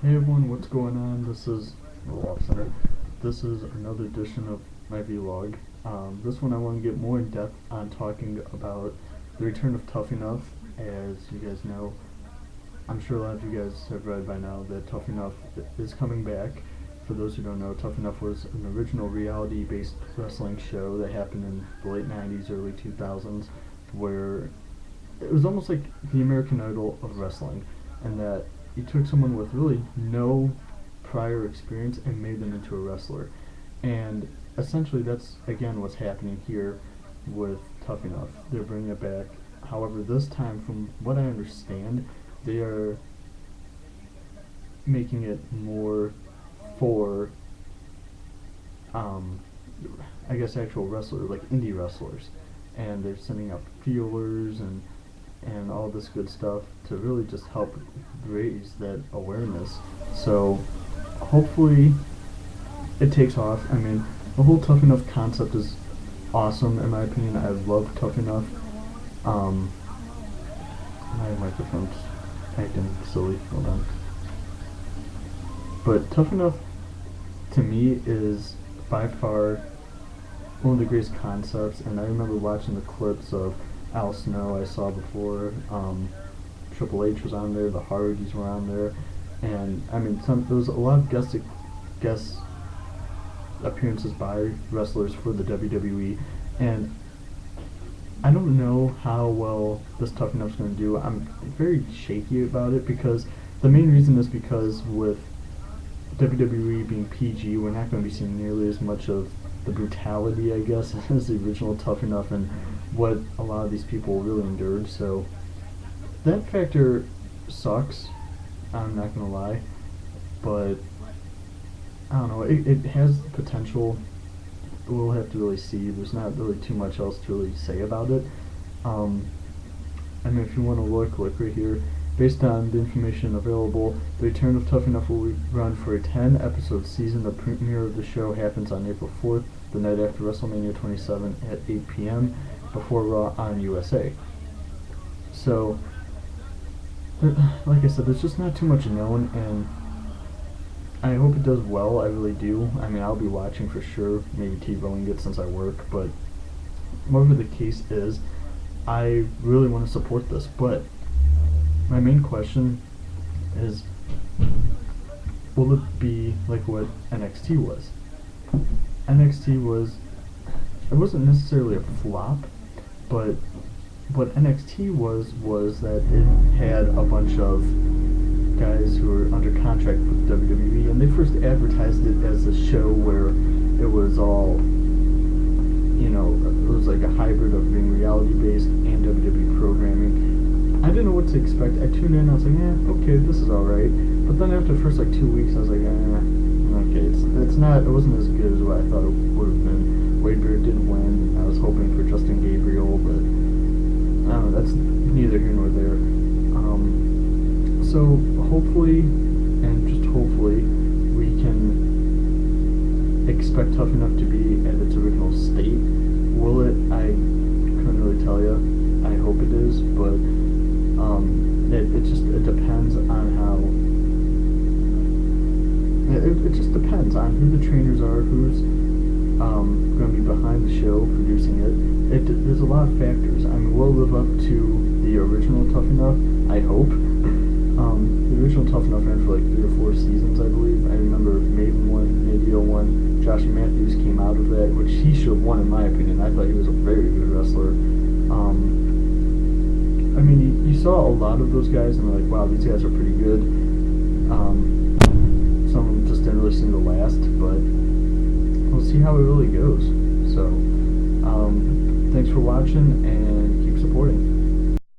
Hey everyone, what's going on? This is Rock Center. This is another edition of my vlog. This one I want to get more in depth on talking about the return of Tough Enough. As you guys know, I'm sure a lot of you guys have read by now that Tough Enough is coming back. For those who don't know, Tough Enough was an original reality-based wrestling show that happened in the late 90s, early 2000s, where it was almost like the American Idol of wrestling, and that you took someone with really no prior experience and made them into a wrestler. And essentially, that's again what's happening here with Tough Enough. They're bringing it back. However, this time, from what I understand, they are making it more for, um, I guess, actual wrestlers, like indie wrestlers, and they're sending out feelers and all this good stuff to really just help raise that awareness. So hopefully it takes off. I mean, the whole Tough Enough concept is awesome in my opinion. I love Tough Enough. Um, my microphone's acting silly. Hold on. But Tough Enough to me is by far one of the greatest concepts, and I remember watching the clips of Al Snow I saw before. Triple H was on there, the Hardys were on there, and I mean, there was a lot of guest appearances by wrestlers for the WWE, and I don't know how well this Tough Enough's going to do. I'm very shaky about it because the main reason is because with WWE being PG, we're not going to be seeing nearly as much of the brutality, I guess, as the original Tough Enough and what a lot of these people really endured. So that factor sucks, I'm not going to lie, but I don't know, it has potential. We'll have to really see. There's not really too much else to really say about it. I mean, if you want to look right here, based on the information available, the return of Tough Enough will run for a 10-episode season. The premiere of the show happens on April 4th, the night after WrestleMania 27 at 8 p.m. before Raw on USA. So, like I said, there's just not too much known, and I hope it does well. I really do. I mean, I'll be watching for sure, maybe T-Bowing it since I work, but whatever the case is, I really want to support this. But my main question is, will it be like what NXT was? NXT was, it wasn't necessarily a flop, but what NXT was that it had a bunch of guys who were under contract with WWE, and they first advertised it as a show where it was all, it was like a hybrid of being reality-based and WWE programming. I didn't know what to expect. I tuned in, I was like, okay, this is alright. But then after the first 2 weeks, I was like, okay, it wasn't as good as what I thought it would have been. Wade Barrett did win. I was hoping for Justin Gabriel, but I don't know, that's neither here nor there. So hopefully, and just hopefully, we can expect Tough Enough to be at its original state. Will it? I couldn't really tell you. I hope it is, but it depends on how. It just depends on who the trainers are, who's going to be behind the show, producing it. There's a lot of factors. I mean, will it live up to the original Tough Enough? I hope. The original Tough Enough ran for 3 or 4 seasons, I believe. I remember Maven won, Nadio won, Josh Matthews came out of that, which he should have won in my opinion. I thought he was a very good wrestler. I mean, you saw a lot of those guys and they're like, wow, these guys are pretty good. Some of them just didn't really seem to last, but we'll see how it really goes. So, thanks for watching and keep supporting.